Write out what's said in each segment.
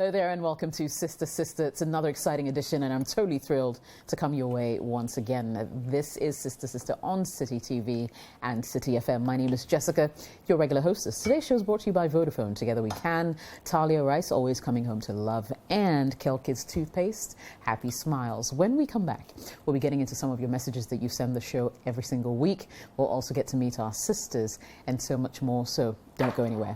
Hello there and welcome to Sister Sister. It's another exciting edition and I'm totally thrilled to come your way once again. This is Sister Sister on Citi TV and Citi FM. My name is Jessica, your regular hostess. Today's show is brought to you by Vodafone. Together we can. Talia Rice, always coming home to love, and Kelkid's Toothpaste, Happy Smiles. When we come back, we'll be getting into some of your messages that you send the show every single week. We'll also get to meet our sisters and so much more, so don't go anywhere.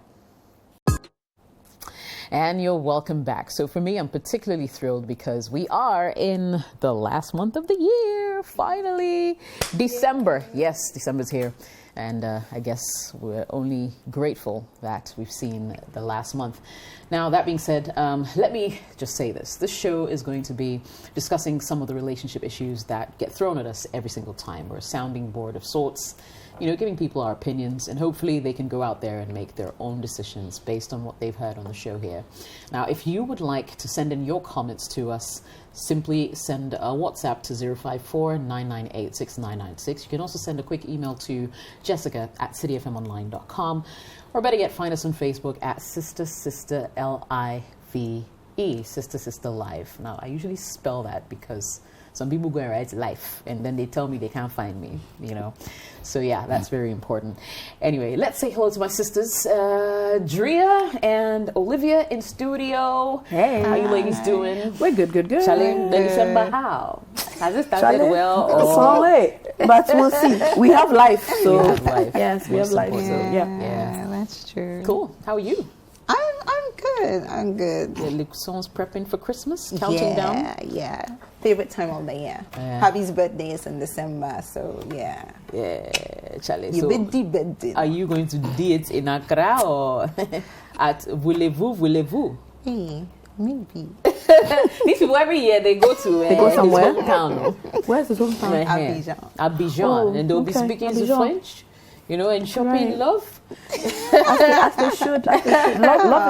And you're welcome back. So for me, I'm particularly thrilled because we are in the last month of the year, finally. December. Yes, December's here. And I guess we're only grateful that we've seen the last month. Now, that being said, let me just say this. This show is going to be discussing some of the relationship issues that get thrown at us every single time. We're a sounding board of sorts, you know, giving people our opinions, and hopefully they can go out there and make their own decisions based on what they've heard on the show here. Now, if you would like to send in your comments to us, simply send a WhatsApp to 054-998-6996. You can also send a quick email to jessica@cityfmonline.com, or better yet, find us on Facebook at Sister Sister L-I-V-E, Sister Sister Live. Now, I usually spell that because some people go and write life, and then they tell me they can't find me, you know. So yeah, that's very important. Anyway, let's say hello to my sisters, Drea and Olivia in studio. Hey. How you ladies doing? We're good. Charlie, December, how? Has it started well? It's all late, but we'll see. We have life, so. We have life. Yes, we have life, so Yeah, that's true. Cool. How are you? I'm good. The Luxon's prepping for Christmas, counting down. Yeah. Favorite time of the year. Hubby's birthday is in December, so yeah. Yeah, Charlie. You So, birthday. are you going to do it in Accra or at Voulez-vous? Hey, maybe. These people every year they go to They go somewhere? his hometown. Where's the hometown? Abidjan, Oh, and they'll be okay, speaking Abidjan. French, you know, and shopping Right. love. As they should. Love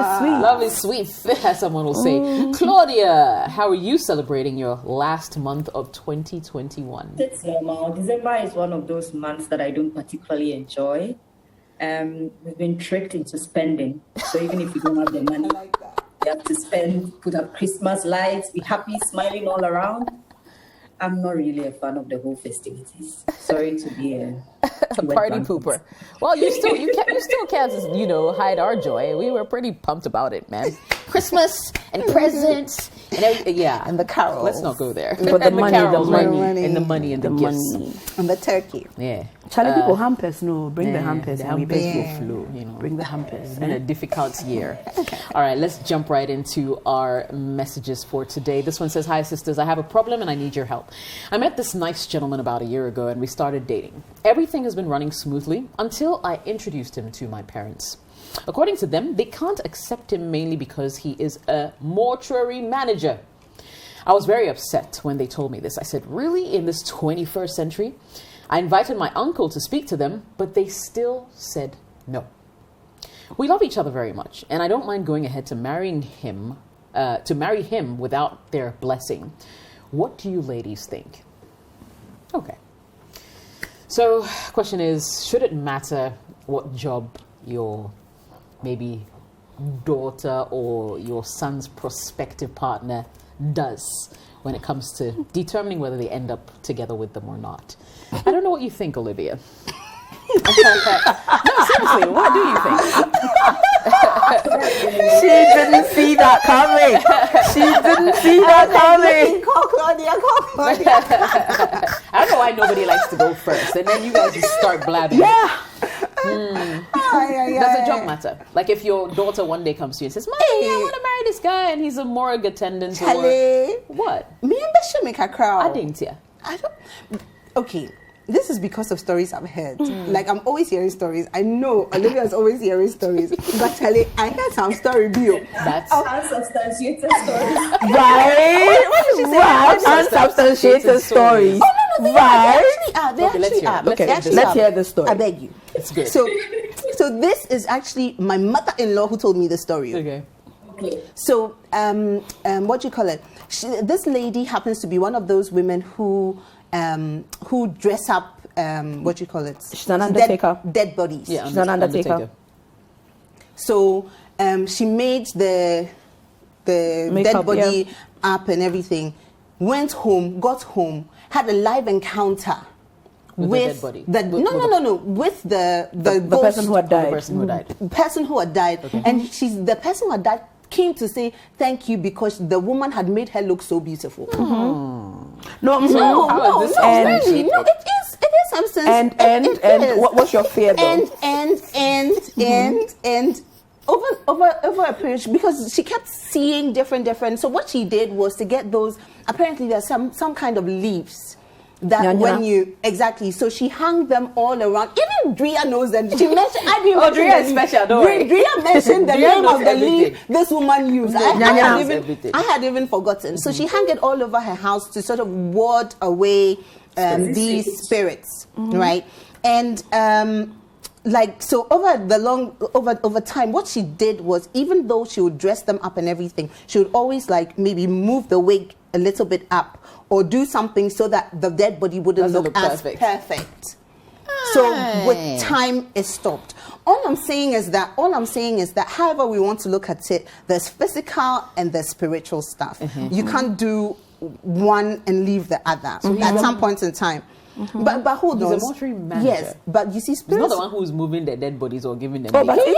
is sweet. Love is sweet, as someone will say. Claudia, how are you celebrating your last month of 2021? It's normal. December is one of those months that I don't particularly enjoy. We've been tricked into spending. So even if you don't have the money, you have to spend, put up Christmas lights, be happy, smiling all around. I'm not really a fan of the whole festivities. Sorry to be a Party pooper. Well, you still can't, you know, hide our joy. We were pretty pumped about it, man. Christmas and presents and everything. Yeah, And the carols. let's not go there. But the And money, carols, the right? money. And the money and the gifts. Money. And the turkey. Yeah. Charlie, people hampers, no. Bring the hampers. The and we hampers pay. will flow, you know. Bring the hampers. It's been a difficult year. All right, let's jump right into our messages for today. This one says, "Hi, sisters. I have a problem and I need your help. I met this nice gentleman about a year ago and we started dating. Everything has been running smoothly until I introduced him to my parents. According to them, they can't accept him mainly because he is a mortuary manager. I was very upset when they told me this. I said, really, in this 21st century? I invited my uncle to speak to them, but they still said no. We love each other very much, and I don't mind going ahead to marry him without their blessing. What do you ladies think?" Okay. So, question is, should it matter what job your maybe daughter or your son's prospective partner does when it comes to determining whether they end up together with them or not? I don't know what you think, Olivia. No, seriously, what do you think? She didn't see that coming. Call Claudia. I don't know why nobody likes to go first, and then you guys just start blabbing. Yeah. Does a job matter? Like if your daughter one day comes to you and says, "Mommy, I want to marry this guy, and he's a morgue attendant." Charlie. What? Me and Bishop make a crowd. I didn't hear. I don't. Okay. This is because of stories I've heard. Like, I'm always hearing stories. I know Olivia's always hearing stories. But Charlie, I heard some story, Bio. That's unsubstantiated stories. Right? Unsubstantiated stories. Oh, no, they actually are. They Okay, let's actually hear it. are. Let's They hear it. actually Let's are. hear the story. I beg you. it's good. So this is actually my mother-in-law who told me the story. Okay. So, what do you call it? This lady happens to be one of those women who dress up, what do you call it? She's an undertaker. Dead bodies. Yeah, She's an undertaker. So, she made the the Makeup, dead body up and everything, got home, had a live encounter with the dead body. With the the person who had died. The person who died. Person who had died. Okay. And the person who had died came to say thank you because the woman had made her look so beautiful. No, really. No, it is substance. And what's your fear though? And over a period, because she kept seeing different. So what she did was to get those. Apparently, there's some kind of leaves that when you so she hung them all around. Even Drea knows them. She mentioned. I didn't. Oh, Drea is special. Don't worry. Drea mentioned the Drea name of the everything. leaf this woman used. Everything. I had even forgotten. So she hung it all over her house to sort of ward away these spirits, right? And so over time, what she did was, even though she would dress them up and everything, she would always maybe move the wig a little bit up or do something so that the dead body wouldn't look as perfect. So with time, it stopped. All I'm saying is that however we want to look at it, there's physical and there's spiritual stuff. You can't do one and leave the other at some point in time. But hold on. He's a mortuary manager. Yes, but you see, he's not the one who's moving the dead bodies or giving them. But even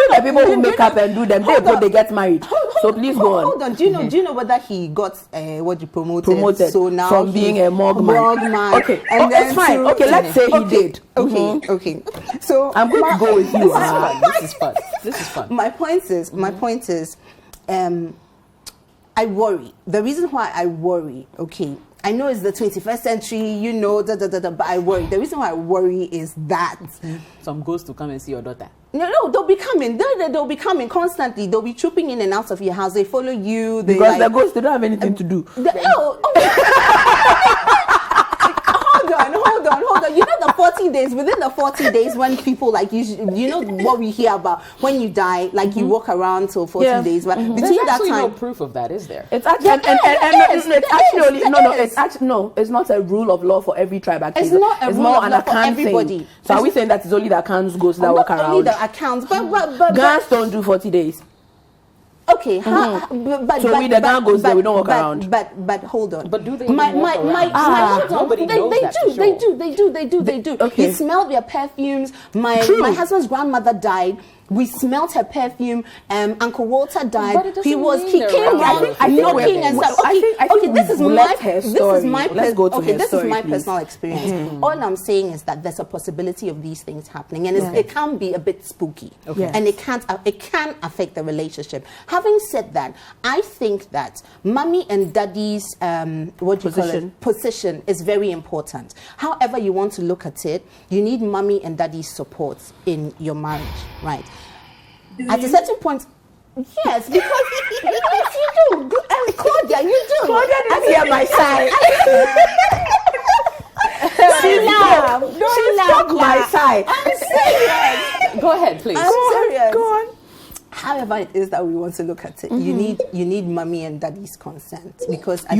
the people who make up and do them, they get married. So please go on. Hold on. Do you know whether he got promoted? So now from being a morgue man. Okay, and then it's fine. Okay, let's say he did. Okay. So I'm going to go with you. This is fun. My point is, I worry. The reason why I worry, I know it's the 21st century, but I worry. The reason why I worry is that some ghosts to come and see your daughter. No, they'll be coming. They'll be coming constantly. They'll be trooping in and out of your house. They follow you. Because the ghosts, they don't have anything to do. Hold on. You know the 40 days, within the 40 days when people you know what we hear about when you die, you walk around till 40 days. But between There's that actually time, no proof of that, is there? It's actually it's not a rule of law for every tribe. Actually. It's not a rule more of an law for account everybody. thing. So are we saying that it's only the Akans ghosts that walk around? Only the accounts, but Gans don't do 40 days. Okay, so we the Ghana goes there, we don't walk around. But hold on. But do they? Nobody knows that. They do. Okay. You smell their perfumes. My husband's grandmother died. We smelled her perfume. Uncle Walter died. But it He came around knocking and stuff. This is my personal experience. All I'm saying is that there's a possibility of these things happening, and it can be a bit spooky, and it can affect the relationship. Having said that, I think that mommy and daddy's position is very important. However you want to look at it, you need mommy and daddy's support in your marriage, right? At a certain point, yes, because yes, you do. And Claudia, you do. Claudia didn't hear my side. She stuck my side. I'm serious. Go ahead, please. I'm serious. Go on. However it is that we want to look at it, you need mommy and daddy's consent, because I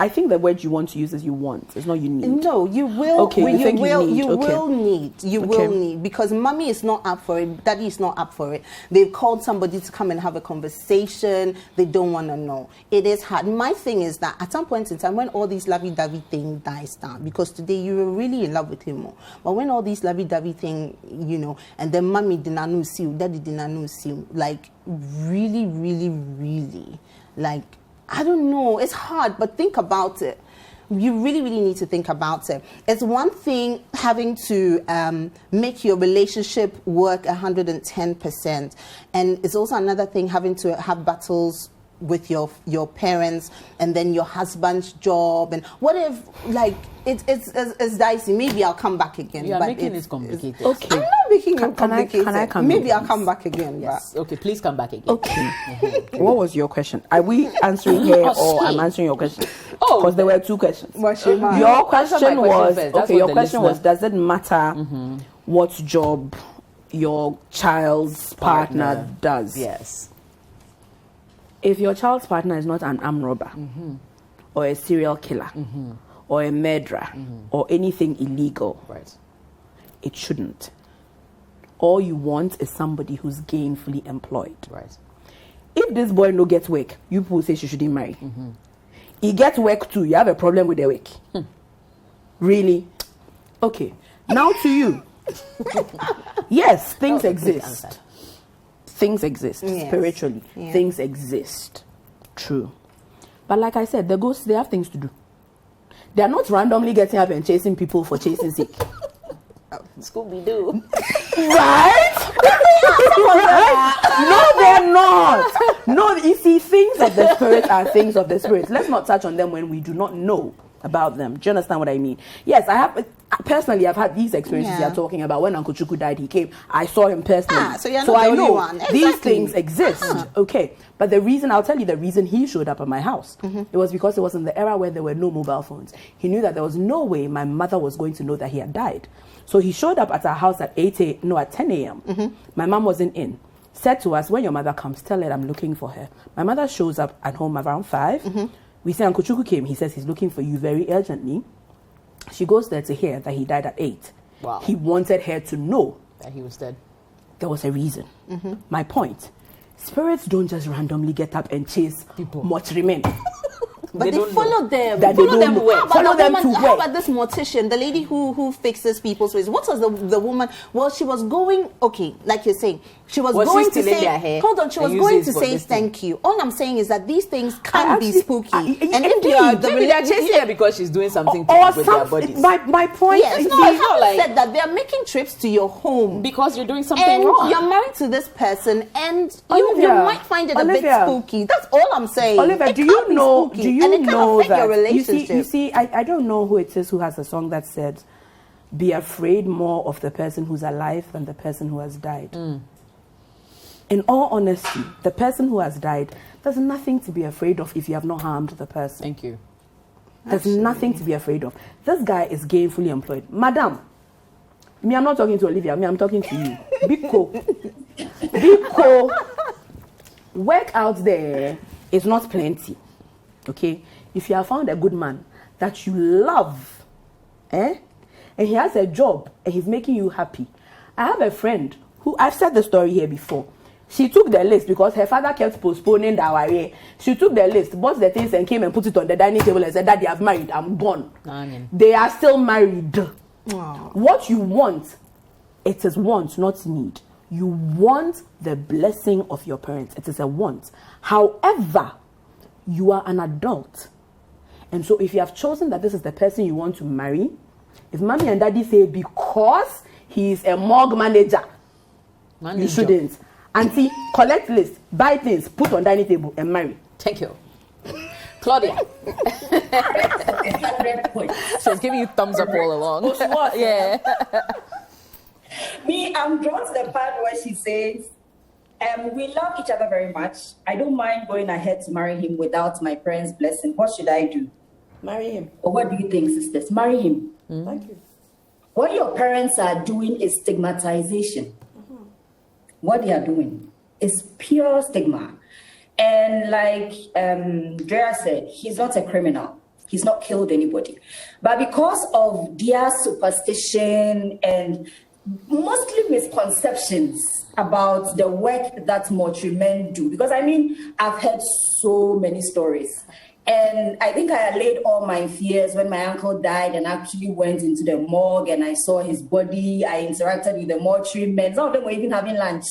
think the word you want to use is you want. It's not you need. No, you will. Okay, you will need, because mommy is not up for it, daddy is not up for it. They've called somebody to come and have a conversation. They don't want to know. It is hard. My thing is that at some point in time, when all these lovey-dovey thing dies down, because today you were really in love with him more, but when all these lovey-dovey thing, and then mommy did not know you, daddy did not know you, really, I don't know, it's hard, but think about it. You really, really need to think about it. It's one thing having to make your relationship work 110%, and it's also another thing having to have battles with your parents, and then your husband's job, and what if it's dicey. Maybe I'll come back again. You are making it complicated. Okay. I'm not making it complicated. Can I come Maybe back, I'll come back again. Yes. Okay, please come back again. Okay. What was your question? Are we answering here or I'm answering your question? Because there were two questions. Your question was, does it matter what job your child's partner does? Yes. If your child's partner is not an armed robber or a serial killer or a murderer or anything illegal, right, it shouldn't. All you want is somebody who's gainfully employed. Right. if this boy no gets work, you people say she shouldn't marry. He gets work too. You have a problem with the work. Really? Okay. Now to you. Yes, things exist. Things exist spiritually. Yes. Things exist. True. But like I said, the ghosts, they have things to do. They are not randomly getting up and chasing people for chasing sake. Scooby-Doo. Right? No, they're not. No, you see, things of the spirit are things of the spirit. Let's not touch on them when we do not know about them. Do you understand what I mean? Yes, I have. Personally, I've had these experiences you're talking about. When Uncle Chuku died, he came. I saw him personally. So you're not the only one. Exactly. These things exist. Okay. But the reason, I'll tell you the reason he showed up at my house. It was because it was in the era where there were no mobile phones. He knew that there was no way my mother was going to know that he had died. So he showed up at our house at 10 a.m. My mom wasn't in. Said to us, when your mother comes, tell her I'm looking for her. My mother shows up at home around 5. We say Uncle Chuku came. He says he's looking for you very urgently. She goes there to hear that he died at 8. Wow. He wanted her to know that he was dead. There was a reason. My point. Spirits don't just randomly get up and chase people. Much remain. But they follow them. Follow them where? Follow them to where? How about this mortician, the lady who fixes people's ways? What was the woman? Well, she was going, okay, like you're saying, she was going to say, hold on, she was going to say thank you. All I'm saying is that these things can be spooky. And if they are maybe they're chasing her because she's doing something with their bodies. My point is, no, I haven't said that. They're making trips to your home. Because you're doing something wrong. And you're married to this person, and you might find it a bit spooky. That's all I'm saying. Olivia, do you know that your relationship. You see, I don't know who it is who has a song that said, be afraid more of the person who's alive than the person who has died. In all honesty, the person who has died, there's nothing to be afraid of if you have not harmed the person. Thank you. There's nothing to be afraid of. This guy is gainfully employed. Madam, I'm not talking to Olivia, I'm talking to you. Biko, work out there is not plenty. Okay? If you have found a good man that you love, and he has a job and he's making you happy. I have a friend who, I've said the story here before. She took the list because her father kept postponing that way. She took the list, bought the things and came and put it on the dining table and said, Daddy, I've married, I'm gone. They are still married. Aww. What you want, it is want, not need. You want the blessing of your parents. It is a want. However, you are an adult. And so if you have chosen that this is the person you want to marry, if mommy and daddy say because he is a morgue manager, you shouldn't. Auntie, collect list, buy things, put on dining table and marry. Thank you. Claudia. She's giving you thumbs up all along. Yeah. Me, I'm drawn to the part where she says, we love each other very much. I don't mind going ahead to marry him without my parents' blessing. What should I do? Marry him. Or what do you think, sisters? Marry him. Thank you. What your parents are doing is stigmatization. What they are doing is pure stigma. And like Drea said, he's not a criminal. He's not killed anybody. But because of their superstition and mostly misconceptions about the work that mortuary men do, because I mean, I've heard so many stories. And I think I allayed all my fears when my uncle died and actually went into the morgue and I saw his body. I interacted with the mortuary men. Some of them were even having lunch.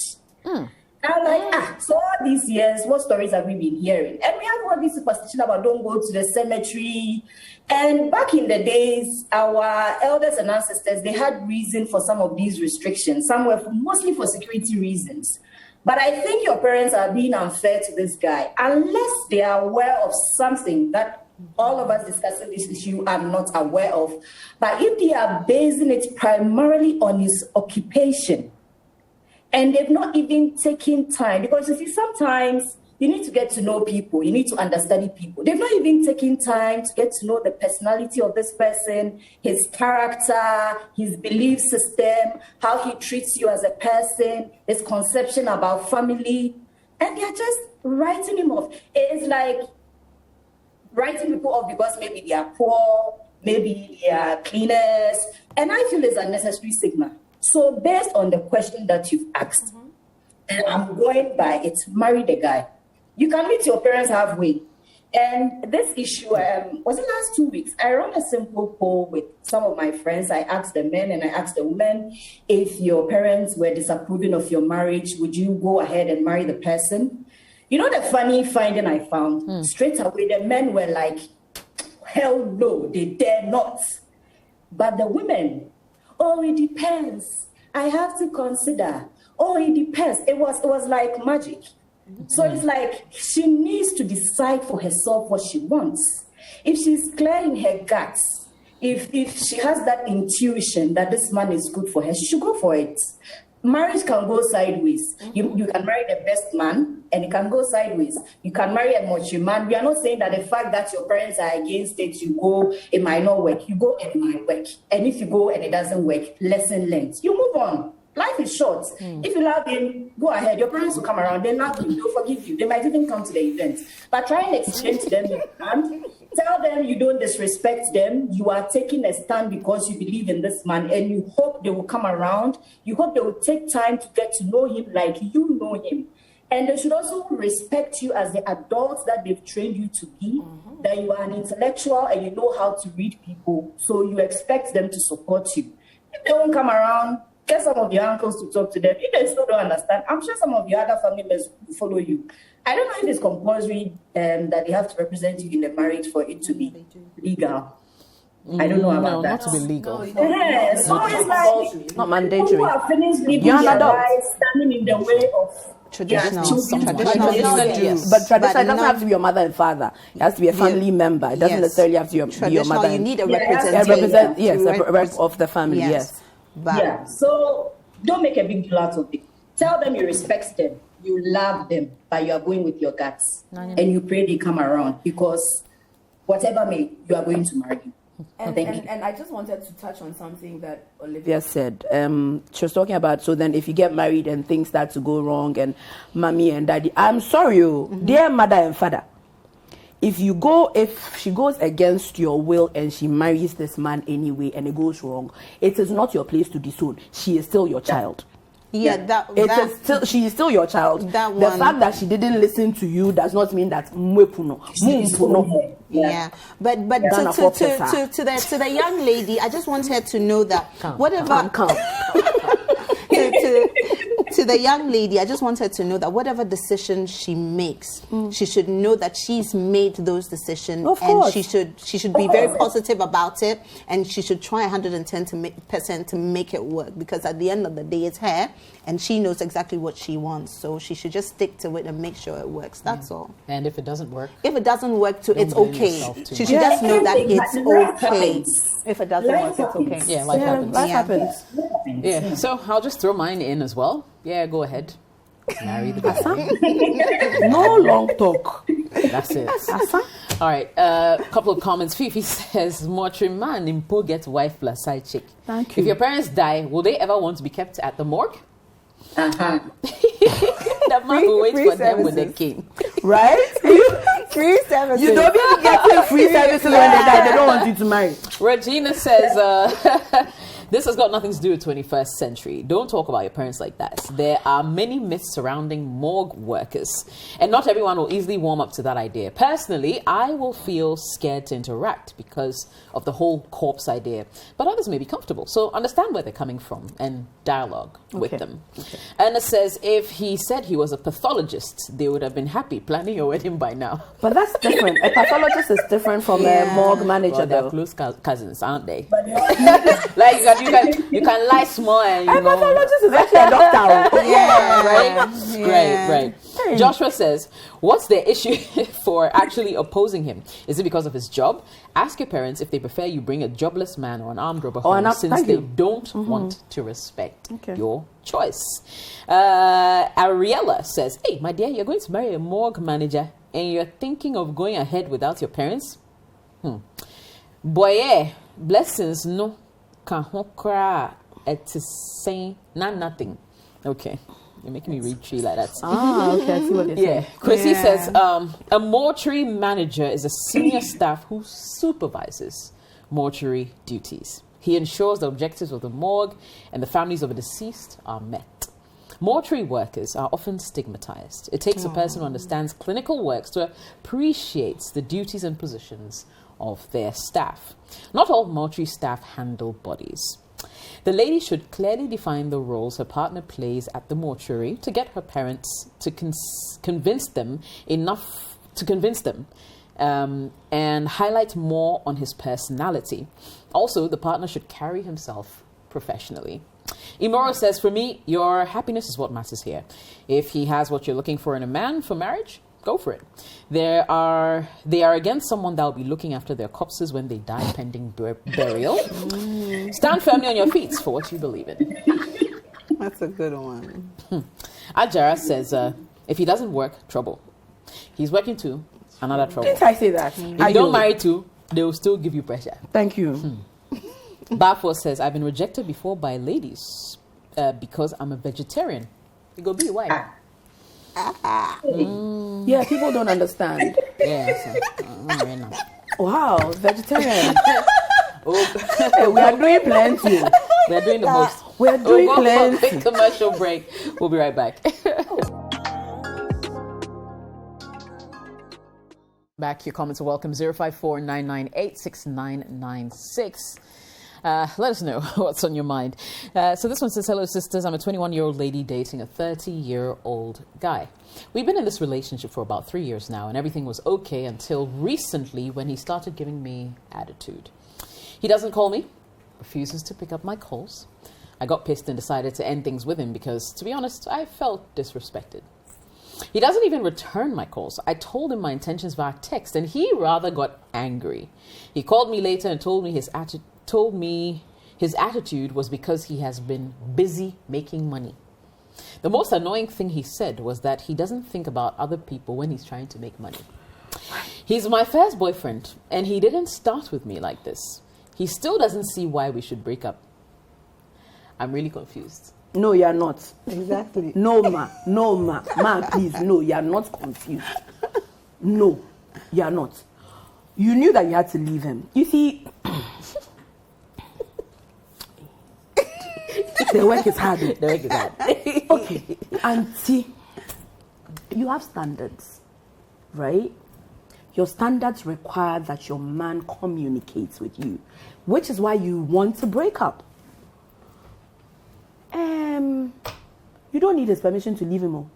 And I'm like, so all these years, what stories have we been hearing? And we have all this superstition about don't go to the cemetery. And back in the days, our elders and ancestors, they had reason for some of these restrictions. Some were mostly for security reasons. But I think your parents are being unfair to this guy, unless they are aware of something that all of us discussing this issue are not aware of. But if they are basing it primarily on his occupation, and they've not even taken time, because you see, sometimes you need to get to know people. You need to understudy people. They've not even taken time to get to know the personality of this person, his character, his belief system, how he treats you as a person, his conception about family. And they're just writing him off. It's like writing people off because maybe they are poor, maybe they are cleaners. And I feel it's unnecessary stigma. So based on the question that you've asked, and I'm going by it, marry the guy. You can meet your parents halfway. And this issue was the last 2 weeks. I ran a simple poll with some of my friends. I asked the men and I asked the women, if your parents were disapproving of your marriage, would you go ahead and marry the person? You know the funny finding I found? Straight away, the men were like, hell no, they dare not. But the women, oh, it depends. I have to consider. Oh, it depends. It was like magic. So it's like she needs to decide for herself what she wants. If she's clear in her guts, if she has that intuition that this man is good for her, she should go for it. Marriage can go sideways. You can marry the best man, and it can go sideways. You can marry a mature man. We are not saying that the fact that your parents are against it, you go, it might not work. You go and it might work. And if you go and it doesn't work, lesson learned. You move on. Life is short. If you love him, go ahead. Your parents will come around. They love you. They'll forgive you. They might even come to the event. But try and explain to them, tell them you don't disrespect them. You are taking a stand because you believe in this man, and you hope they will come around. You hope they will take time to get to know him like you know him. And they should also respect you as the adults that they've trained you to be, that you are an intellectual and you know how to read people. So you expect them to support you. If they won't come around, get some of your uncles to talk to them. If they still don't understand, I'm sure some of your other family members will follow you. I don't know if it's compulsory that they have to represent you in the marriage for it to be legal. I don't know about that. Not to be legal. Yes, so it's like not mandatory. People are finished living their lives, standing in the way of traditional. Yes. But traditional doesn't have to be your mother and father. It has to be a family member. It doesn't necessarily have to be your mother. You need a representative. Yes, a rep of the family. Yes. But so don't make a big deal out of it. Tell them you respect them, you love them, but you are going with your guts, and you pray they come around, because whatever may, you are going to marry. And I just wanted to touch on something that Olivia said. She was talking about, so then if you get married and things start to go wrong, and mommy and daddy, I'm sorry, dear mother and father, if she goes against your will and she marries this man anyway and it goes wrong, it is not your place to disown. She is still your child. She is still your child. The fact that she didn't listen to you does not mean that yeah. But to the young lady, I just want her to know that to the young lady, I just want her to know that whatever decision she makes, she should know that she's made those decisions, and she should be very positive about it, and she should try 110% to make it work, because at the end of the day, it's her, and she knows exactly what she wants. So she should just stick to it and make sure it works. That's all. And if it doesn't work? If it doesn't work, it's okay. She should just know that it's okay. If it doesn't work, it's okay. Yeah, life happens. Life happens. Yeah, so I'll just throw mine in as well. Yeah, go ahead. Marry the guy. No long talk. That's it. All right, a couple of comments. Fifi says, "Mortuary man impo gets wife plus side chick." Thank you. If your parents die, will they ever want to be kept at the morgue? The man who waits for them with the king. Right? Free services. You don't be getting free services when they die. They don't want you to marry. Regina says, this has got nothing to do with 21st century. Don't talk about your parents like that. There are many myths surrounding morgue workers, and not everyone will easily warm up to that idea. Personally, I will feel scared to interact because of the whole corpse idea, but others may be comfortable. So understand where they're coming from and dialogue with them. Okay. Anna says, if he said he was a pathologist, they would have been happy planning your wedding by now. But that's different. A pathologist is different from a morgue manager. Well, they're close cousins, aren't they? Like you can lie small and you know. Pathologist is actually a doctor. Right. Hey. Joshua says, what's the issue for actually opposing him? Is it because of his job? Ask your parents if they prefer you bring a jobless man or an armed robber home, since they don't want to respect your choice. Ariella says, hey, my dear, you're going to marry a morgue manager and you're thinking of going ahead without your parents? Boy, blessings, no. It's saying nothing. Okay. You're making me read tree like that. Okay, I see what you're saying. Chrissy says, a mortuary manager is a senior staff who supervises mortuary duties. He ensures the objectives of the morgue and the families of the deceased are met. Mortuary workers are often stigmatized. It takes a person who understands clinical works to appreciate the duties and positions of their staff. Not all mortuary staff handle bodies. The lady should clearly define the roles her partner plays at the mortuary to get her parents to convince them and highlight more on his personality. Also, the partner should carry himself professionally. Imoro says, for me, your happiness is what matters here. If he has what you're looking for in a man for marriage, go for it. They are against someone that will be looking after their corpses when they die pending burial. Stand firmly on your feet for what you believe in. That's a good one. Ajara says, if he doesn't work, trouble. He's working too, another trouble. Didn't I say that? If you don't marry too, they will still give you pressure. Thank you. Bafo says, I've been rejected before by ladies because I'm a vegetarian. You go be white. Yeah, people don't understand. Yeah, Wow, vegetarian. Hey, we are doing plenty. We are doing the most. We are doing plenty. Quick commercial break. We'll be right back. Back, your comments are welcome. 054-998-6996. Let us know what's on your mind. So this one says, hello sisters, I'm a 21-year-old lady dating a 30-year-old guy. We've been in this relationship for about 3 years now, and everything was okay until recently when he started giving me attitude. He doesn't call me, refuses to pick up my calls. I got pissed and decided to end things with him because, to be honest, I felt disrespected. He doesn't even return my calls. I told him my intentions via text, and he rather got angry. He called me later and told me his attitude was because he has been busy making money. The most annoying thing he said was that he doesn't think about other people when he's trying to make money. He's my first boyfriend, and he didn't start with me like this. He still doesn't see why we should break up. I'm really confused. No, you're not. Exactly. No, ma, please, no, you're not confused. No, you're not. You knew that you had to leave him. You see, the work is hard. The work is hard. Okay, auntie, you have standards, right? Your standards require that your man communicates with you, which is why you want to break up. You don't need his permission to leave him all.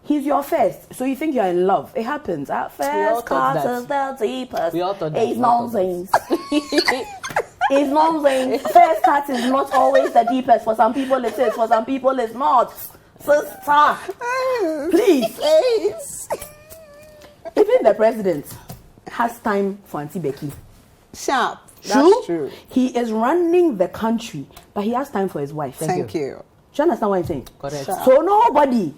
He's your first, so you think you're in love. It happens. At first, class is the deepest. We all thought that. It's nonsense. It's nonsense. First cut is not always the deepest. For some people it is. For some people it's not. Sister, please. Even the president has time for Auntie Becky. Sharp. That's true. He is running the country, but he has time for his wife. Thank you. Do you understand what I'm saying? Correct. So nobody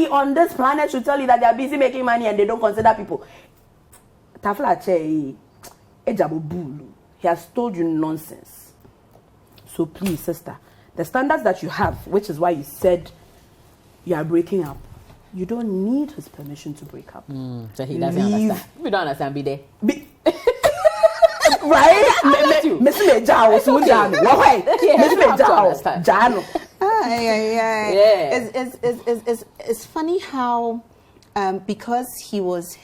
on this planet should tell you that they are busy making money and they don't consider people. He has told you nonsense. So please, sister, the standards that you have, which is why you said you are breaking up, you don't need his permission to break up. So he doesn't understand. We don't understand, be there. Right? It's funny how because he was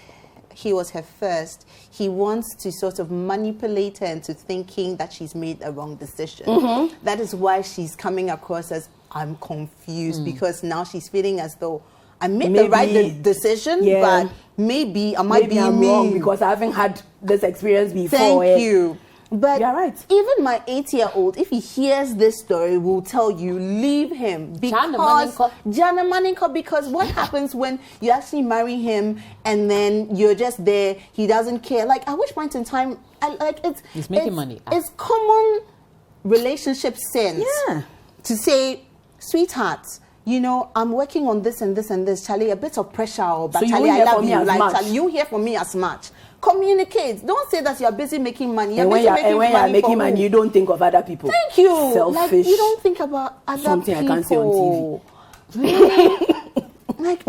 her first, he wants to sort of manipulate her into thinking that she's made a wrong decision. That is why she's coming across as, I'm confused, because now she's feeling as though I made the right decision, but maybe I might be wrong because I haven't had this experience before. Thank you. But you're right. Even my 8-year-old, if he hears this story, will tell you, leave him. Because what happens when you actually marry him and then you're just there, he doesn't care. Like, at which point in time, he's making money. It's common relationship sense to say, sweetheart, you know, I'm working on this and this and this, Charlie, a bit of pressure, but so Charlie, I love you. Like, Charlie, you hear from me as much. Communicate. Don't say that you're busy making money. And when you're making money, you don't think of other people. Thank you. Selfish. Like, you don't think about other something people. I can't say on TV. Really? Like,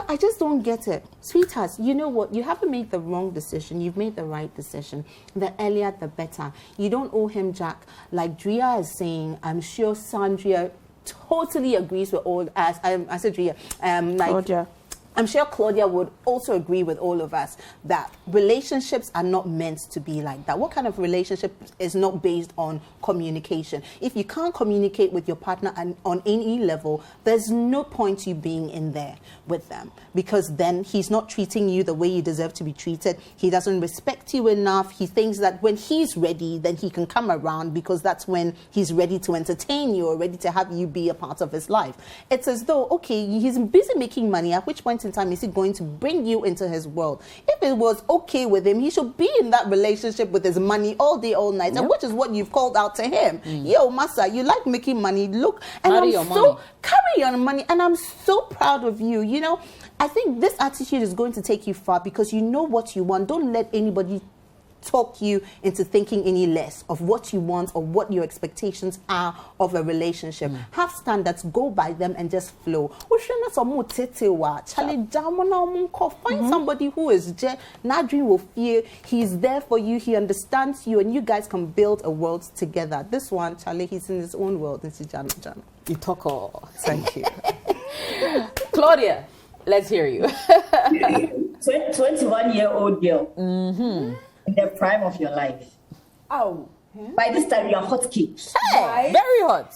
I just don't get it. Sweethearts, you know what? You haven't made the wrong decision. You've made the right decision. The earlier, the better. You don't owe him Jack. Like Drea is saying, I'm sure Sandria totally agrees with all us. I said, Claudia. I'm sure Claudia would also agree with all of us that relationships are not meant to be like that. What kind of relationship is not based on communication? If you can't communicate with your partner on any level, there's no point you being in there with them, because then he's not treating you the way you deserve to be treated. He doesn't respect you enough. He thinks that when he's ready, then he can come around, because that's when he's ready to entertain you or ready to have you be a part of his life. It's as though, okay, he's busy making money, at which point in time is he going to bring you into his world? If it was okay with him, he should be in that relationship with his money all day, all night, and which is what you've called out to him. Yo, Massa, you like making money. Look, and carry your money, and I'm so proud of you. You know, I think this attitude is going to take you far, because you know what you want. Don't let anybody talk you into thinking any less of what you want or what your expectations are of a relationship. Have standards, go by them, and just flow. Find somebody who is Nadri will feel he's there for you, he understands you, and you guys can build a world together. This one, Charlie, he's in his own world. This is Jana. You talk all. Thank you. Claudia, let's hear you. 21-year-old girl. In the prime of your life. Oh. By this time, you're hot cake. Hey, very hot.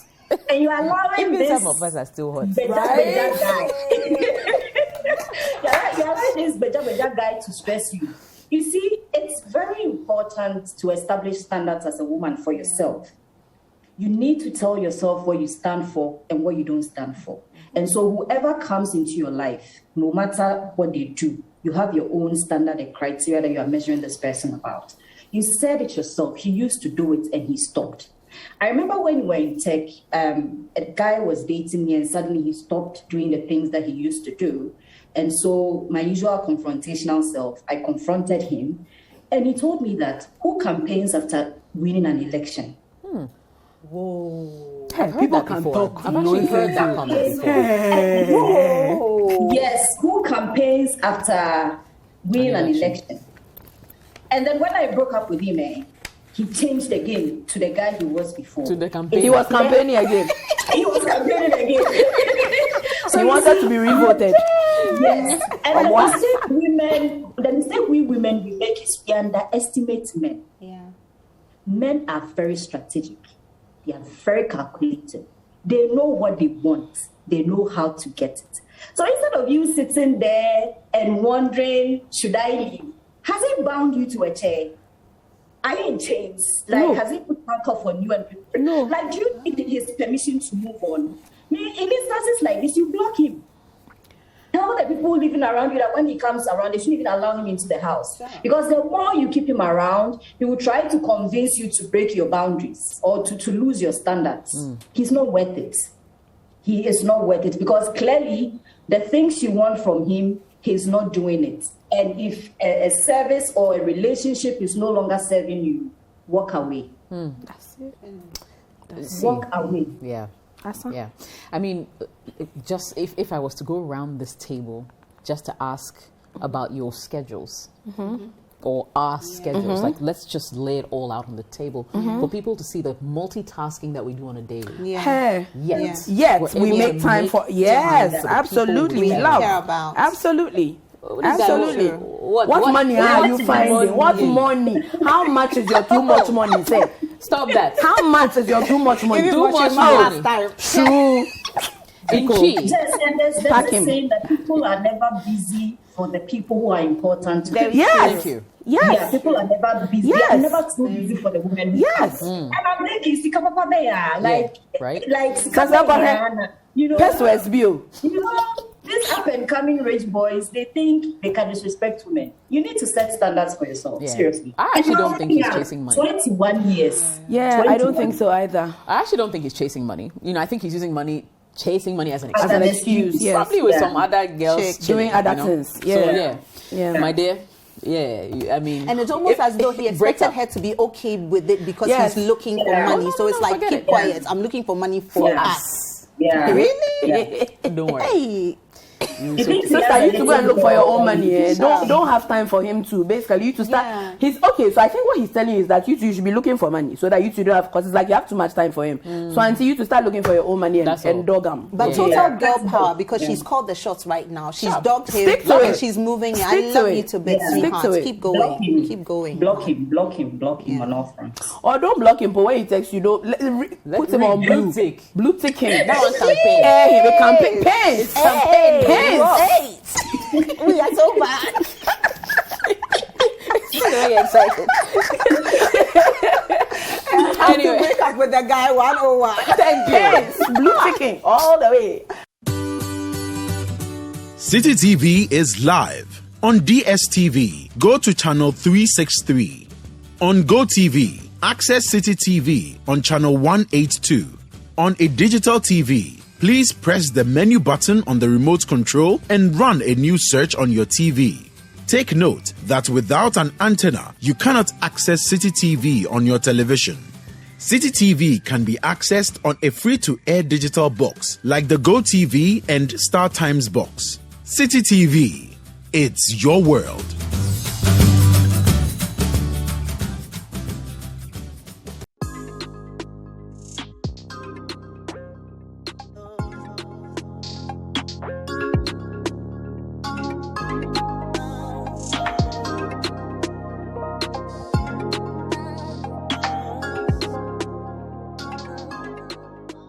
And you're allowing this. Some of us are still hot. Beja guy. You're allowing this beja guy to stress you. You see, it's very important to establish standards as a woman for yourself. You need to tell yourself what you stand for and what you don't stand for. And so whoever comes into your life, no matter what they do, you have your own standard and criteria that you are measuring this person about. You said it yourself. He used to do it and he stopped. I remember when we were in tech, a guy was dating me and suddenly he stopped doing the things that he used to do. And so my usual confrontational self, I confronted him, and he told me that who campaigns after winning an election? Whoa. People can talk. I've actually heard that comment before. Yes, who campaigns after winning an election? And then when I broke up with him, he changed again to the guy he was before. To the campaign. He was campaigning again. He was campaigning again. So he wanted to be revoted. Yes. And the mistake we women we make is we underestimate men. Yeah. Men are very strategic. They are very calculated. They know what they want. They know how to get it. So instead of you sitting there and wondering, should I leave? Has he bound you to a chair? Are you in chains? Like, No. has he put handcuff on you? No. Like, do you need his permission to move on? In instances like this, you block him. Tell the people living around you that when he comes around, they shouldn't even allow him into the house. Sure. Because the more you keep him around, he will try to convince you to break your boundaries or to lose your standards. He's not worth it. He is not worth it, because clearly the things you want from him, he's not doing it. And if a service or a relationship is no longer serving you, walk away. That's it. Walk away. Yeah. Yeah. I mean, just if I was to go around this table just to ask about your schedules or our schedules, like let's just lay it all out on the table for people to see the multitasking that we do on a daily. Yes, we make time for absolutely. We love. Absolutely. Absolutely. What money are you finding? What money? How much is your too much money? Say, stop that. How much is your too much money? Too much money. True. Yes, and there's a saying that people are never busy for the people who are important. Yes. Thank you. Yes. Yeah, people are never busy. Yes. They are never too busy for the women. Yes. And I'm thinking, like, you know, this up and coming rich boys, they think they can disrespect women. You need to set standards for yourself. Seriously. I actually don't think he's chasing money. 21 years. Yeah, 21. I don't think so either. I actually don't think he's chasing money. You know, I think he's using chasing money as an excuse. Yes. Probably with some other girls doing other things. Yeah. So, my dear. Yeah, I mean, and it's almost as though he expected her to be okay with it because he's looking for money. So it's like, keep quiet. I'm looking for money for us. Yeah. Really? Don't worry. Hey. Sister, you to go and look for your own money. Don't have time for him to. Basically, you to start. Yeah. He's okay. So I think what he's telling you is that you should be looking for money so that you two don't have, because it's like you have too much time for him. So until you to start looking for your own money and dog him. But total girl power, because she's called the shots right now. She's dogged him and she's moving. I love you to bits, sweetheart. Keep going. Keep going. Block him on all fronts. Or don't block him, but when he texts you, don't put him on blue tick. Blue tick him. That was campaign. Hey, the campaign. Pains. We are so bad. Very excited. Anyway, to wake up with the guy 101. Thank you. Blue ticking all the way. Citi TV is live on DSTV. Go to channel 363. On GoTV, access Citi TV on channel 182. On a digital TV, please press the menu button on the remote control and run a new search on your TV. Take note that without an antenna, you cannot access Citi TV on your television. Citi TV can be accessed on a free-to-air digital box like the GoTV and Star Times box. Citi TV, it's your world.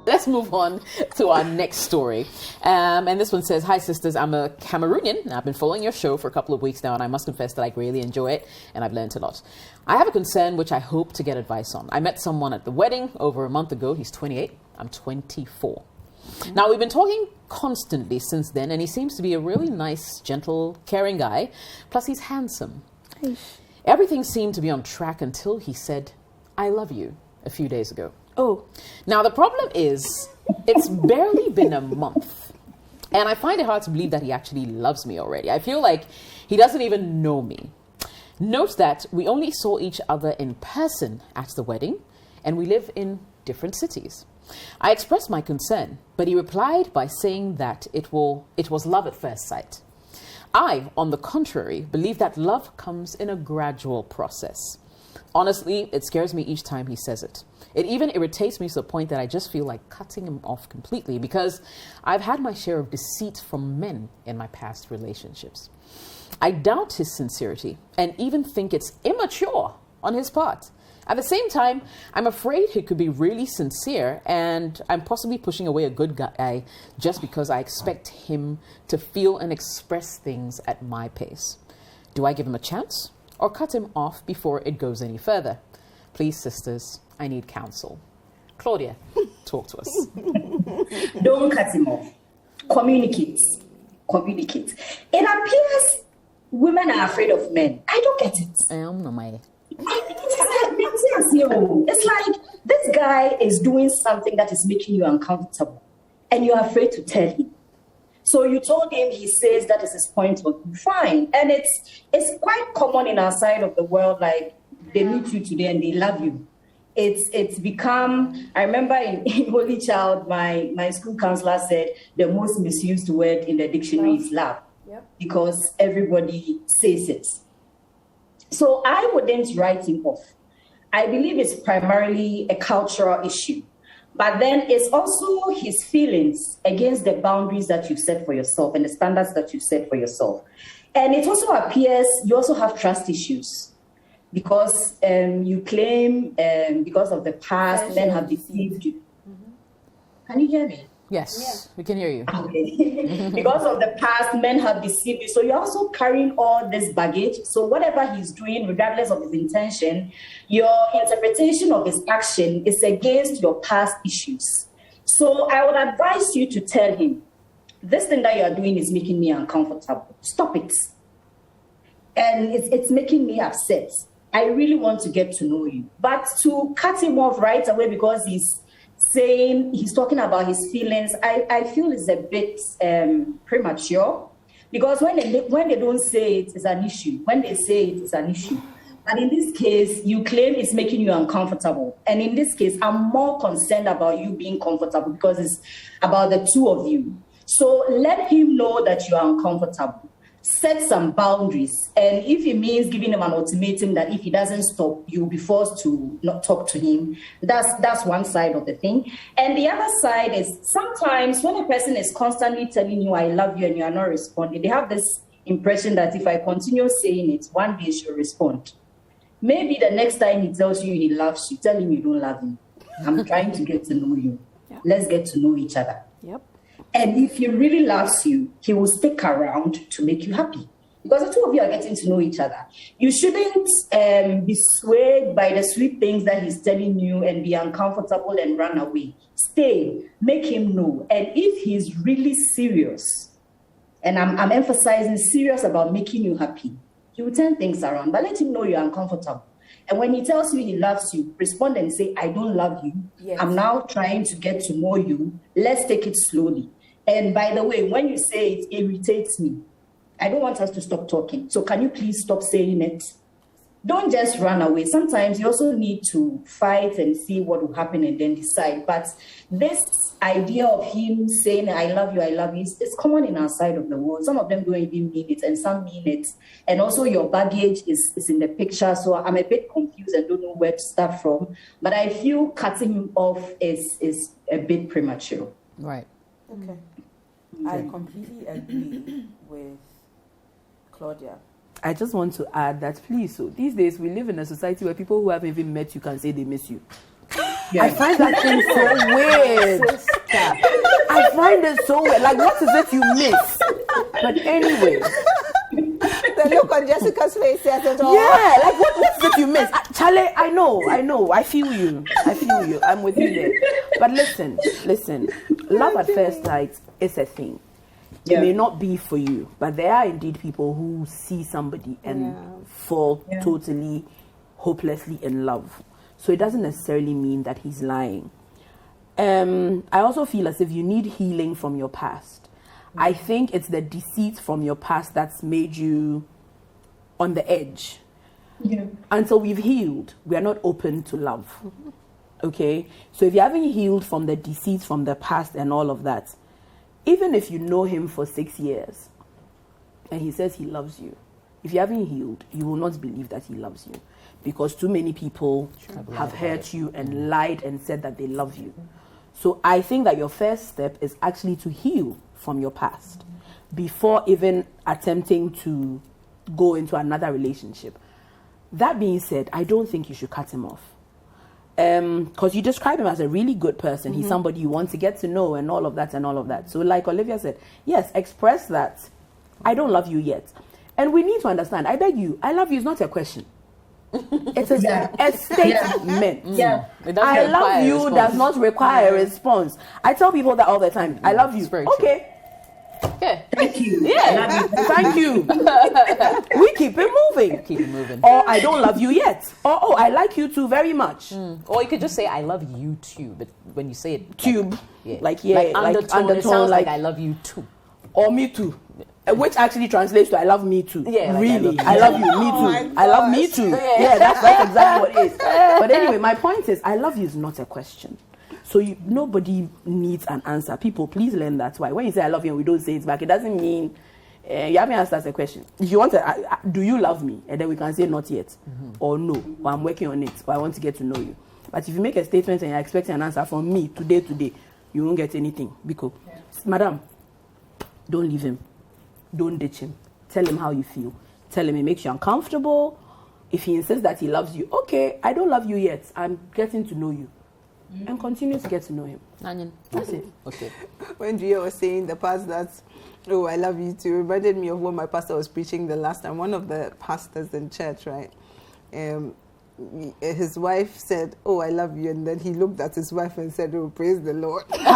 Let's move on to our next story. And this one says, "Hi sisters, I'm a Cameroonian and I've been following your show for a couple of weeks now, and I must confess that I really enjoy it and I've learned a lot. I have a concern which I hope to get advice on. I met someone at the wedding over a month ago. He's 28. I'm 24. Now, we've been talking constantly since then, and he seems to be a really nice, gentle, caring guy. Plus, he's handsome. Everything seemed to be on track until he said, 'I love you,' a few days ago. Oh. Now, the problem is, it's barely been a month, and I find it hard to believe that he actually loves me already. I feel like he doesn't even know me. Note that we only saw each other in person at the wedding, and we live in different cities. I expressed my concern, but he replied by saying that it was love at first sight. I, on the contrary, believe that love comes in a gradual process. Honestly, it scares me each time he says it. It even irritates me to the point that I just feel like cutting him off completely, because I've had my share of deceit from men in my past relationships. I doubt his sincerity and even think it's immature on his part. At the same time, I'm afraid he could be really sincere, and I'm possibly pushing away a good guy just because I expect him to feel and express things at my pace. Do I give him a chance or cut him off before it goes any further? Please, sisters, I need counsel. Claudia, talk to us. Don't cut him off. Communicate. It appears women are afraid of men. I don't get it. It's like this guy is doing something that is making you uncomfortable, and you're afraid to tell him. So you told him, he says that is his point of view. Fine. And it's quite common in our side of the world, like they meet you today and they love you. It's become, I remember in Holy Child, my school counselor said the most misused word in the dictionary is love. Yep. Because everybody says it. So I wouldn't write him off. I believe it's primarily a cultural issue. But then it's also his feelings against the boundaries that you've set for yourself and the standards that you've set for yourself. And it also appears you also have trust issues, because you claim because of the past, men have deceived you. Mm-hmm. Can you hear me? Yes, we can hear you. Okay. Because of the past, men have deceived you. So you're also carrying all this baggage. So whatever he's doing, regardless of his intention, your interpretation of his action is against your past issues. So I would advise you to tell him, this thing that you are doing is making me uncomfortable. Stop it. And it's making me upset. I really want to get to know you. But to cut him off right away because he's talking about his feelings, I feel it's a bit premature, because when they don't say it, it's an issue. When they say it, it's an issue. But in this case, you claim it's making you uncomfortable. And in this case, I'm more concerned about you being comfortable, because it's about the two of you. So let him know that you are uncomfortable. Set some boundaries. And if it means giving him an ultimatum that if he doesn't stop, you'll be forced to not talk to him, that's one side of the thing. And the other side is sometimes when a person is constantly telling you, I love you, and you are not responding, they have this impression that if I continue saying it, one day she'll respond. Maybe the next time he tells you he loves you, tell him you don't love him. I'm trying to get to know you. Yeah. Let's get to know each other. Yep. And if he really loves you, he will stick around to make you happy. Because the two of you are getting to know each other. You shouldn't be swayed by the sweet things that he's telling you and be uncomfortable and run away. Stay, make him know. And if he's really serious, and I'm emphasizing serious about making you happy, he will turn things around. But let him know you're uncomfortable. And when he tells you he loves you, respond and say, I don't love you. Yes. I'm now trying to get to know you. Let's take it slowly. And by the way, when you say it irritates me, I don't want us to stop talking. So can you please stop saying it? Don't just run away. Sometimes you also need to fight and see what will happen and then decide. But this idea of him saying, I love you, is common in our side of the world. Some of them don't even mean it and some mean it. And also your baggage is in the picture. So I'm a bit confused and don't know where to start from. But I feel cutting him off is a bit premature. Right. Okay. I completely agree with Claudia. I just want to add that, please, so these days we live in a society where people who haven't even met you can say they miss you. Yeah. I find that thing so weird. I find it so weird. Like, what is it you miss? But anyway. The look on Jessica's face says it all. Yeah, like, what is it you miss? Charlie, I know. I feel you. I'm with you there. But listen. Love at first sight is a thing. Yeah. It may not be for you, but there are indeed people who see somebody and fall totally, hopelessly in love. So it doesn't necessarily mean that he's lying. I also feel as if you need healing from your past. I think it's the deceit from your past that's made you on the edge. Yeah. Until we've healed, we are not open to love. Mm-hmm. Okay? So if you haven't healed from the deceit from the past and all of that, even if you know him for 6 years and he says he loves you, if you haven't healed, you will not believe that he loves you, because too many people have hurt you and lied and said that they love you. So I think that your first step is actually to heal from your past before even attempting to go into another relationship. That being said, I don't think you should cut him off. Because you describe him as a really good person. Mm-hmm. He's somebody you want to get to know and all of that. So like Olivia said, yes, express that. I don't love you yet. And we need to understand, I beg you, I love you is not a question. It is a statement. Yeah. I love you does not require a response. I tell people that all the time. I love you. Okay. Yeah. Thank you. Yeah. Thank you. We keep it moving. Or I don't love you yet. Or I like you too very much. Or you could just say I love you too, but when you say it like undertone, it sounds like I love you too. Or me too. Which actually translates to I love me too. Yeah, really. I love you, me too. I love me too. Yeah, that's exactly what it is. But anyway, my point is, I love you is not a question. So nobody needs an answer. People, please learn that. Why? When you say I love you and we don't say it back, it doesn't mean you haven't asked us a question. If you want to, do you love me? And then we can say not yet, or no, or I'm working on it, or I want to get to know you. But if you make a statement and you're expecting an answer from me today, you won't get anything. Because, madam, don't leave him. Don't ditch him. Tell him how you feel. Tell him it makes you uncomfortable. If he insists that he loves you, okay, I don't love you yet. I'm getting to know you. And continue to get to know him. That's it. Okay. When Gia was saying the past that, oh, I love you too, reminded me of when my pastor was preaching the last time. One of the pastors in church, right? His wife said, oh, I love you. And then he looked at his wife and said, oh, praise the Lord. And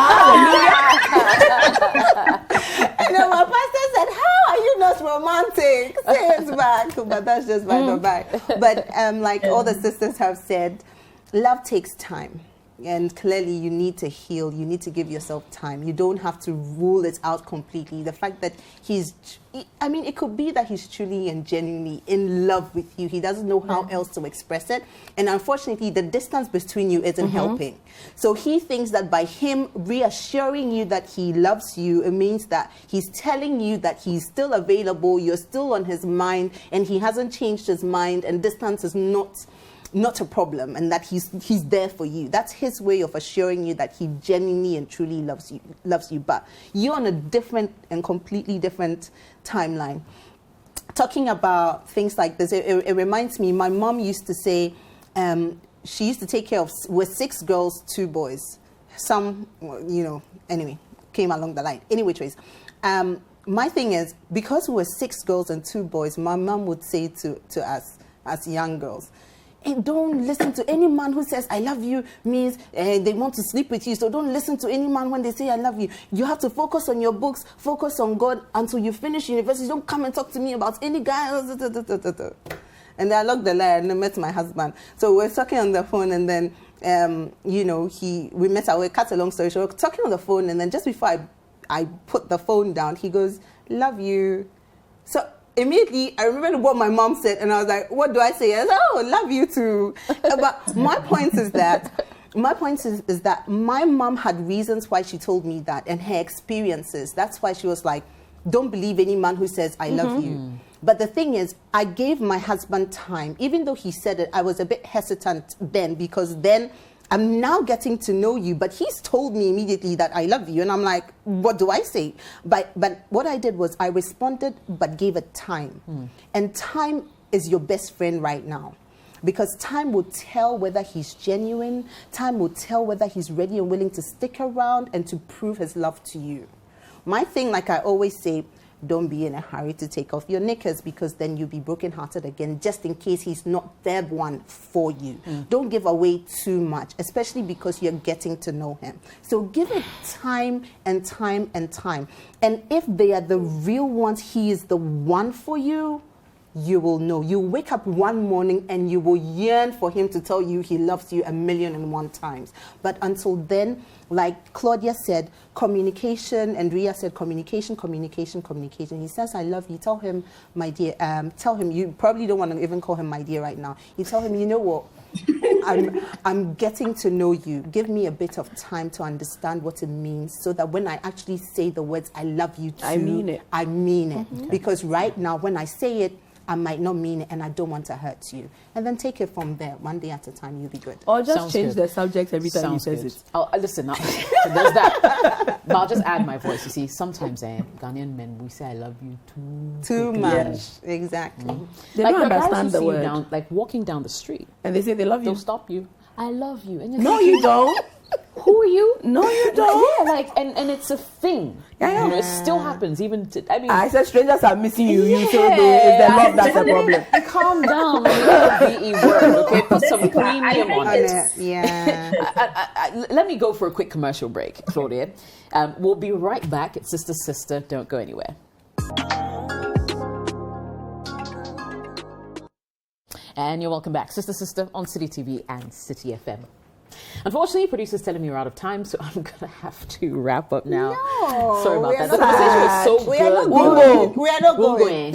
then my pastor said, how are you not romantic? Say it back. But that's just by the by. But like all the sisters have said, love takes time. And clearly you need to heal. You need to give yourself time. You don't have to rule it out completely. The fact that it could be that he's truly and genuinely in love with you. He doesn't know how else to express it. And unfortunately, the distance between you isn't helping. So he thinks that by him reassuring you that he loves you, it means that he's telling you that he's still available, you're still on his mind, and he hasn't changed his mind, and distance is not a problem, and that he's there for you. That's his way of assuring you that he genuinely and truly loves you. But you're on a different and completely different timeline. Talking about things like this, it reminds me, my mom used to say, she used to take care of, with 6 girls, 2 boys. Some, anyway, came along the line. Anyway, my thing is, because we were 6 girls and 2 boys, my mom would say to us, as young girls, and don't listen to any man who says I love you means they want to sleep with you. So don't listen to any man when they say I love you. You have to focus on your books, focus on God until you finish university. Don't come and talk to me about any guy. And I locked the line and I met my husband. So we're talking on the phone, and then we met our way. Cut a long story short, we're talking on the phone, and then just before I put the phone down, he goes, "Love you." So immediately, I remember what my mom said, and I was like, what do I say? I said, "Oh, love you too." But my point is that my mom had reasons why she told me that, and her experiences. That's why she was like, don't believe any man who says, I love you. But the thing is, I gave my husband time. Even though he said it, I was a bit hesitant then, because then I'm now getting to know you, but he's told me immediately that I love you. And I'm like, what do I say? But what I did was I responded, but gave it time. And time is your best friend right now, because time will tell whether he's genuine. Time will tell whether he's ready and willing to stick around and to prove his love to you. My thing, like I always say, don't be in a hurry to take off your knickers, because then you'll be brokenhearted again, just in case he's not the one for you. Don't give away too much, especially because you're getting to know him. So give it time and time and time. And if they are the real ones, he is the one for you, you will know. You wake up one morning and you will yearn for him to tell you he loves you 1,000,001 times. But until then, like Claudia said, communication, and Ria said communication. He says, I love you. Tell him, my dear, tell him, you probably don't want to even call him my dear right now. You tell him, you know what? I'm getting to know you. Give me a bit of time to understand what it means, so that when I actually say the words, I love you too, I mean it. Okay. Because right now, when I say it, I might not mean it, and I don't want to hurt you. And then take it from there. One day at a time, you'll be good. Or just change the subject every time he says it. Oh, listen, there's that. But I'll just add my voice. You see, sometimes Ghanaian men, we say I love you too much. Yes. Exactly. They don't understand the word. Like walking down the street. And they say they love you. They'll stop you. I love you. And no, you don't. Who are you? No, you don't. Yeah, and it's a thing. Yeah. It still happens. Even I said strangers are missing you. You say it's the love that's the problem. Calm down. B-E word, okay? Put some premium on it. Yeah. Let me go for a quick commercial break, Claudia. We'll be right back. It's Sister. Don't go anywhere. And you're welcome back. Sister on Citi TV and Citi FM. Unfortunately, producer's telling me we're out of time, so I'm going to have to wrap up now. No, sorry about that. The conversation was so good. We are not going.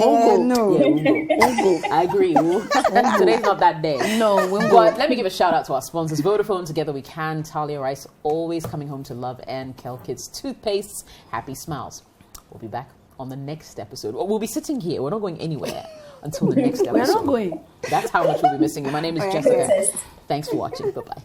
No. Yeah, I agree. Today's not that day. No, but let me give a shout out to our sponsors. Vodafone, Together We Can, Talia Rice, Always Coming Home to Love, and Kel Kids Toothpastes. Happy smiles. We'll be back on the next episode. We'll be sitting here. We're not going anywhere until the next episode. We're not going. That's how much we'll be missing you. My name is Jessica. Thanks for watching. Bye-bye.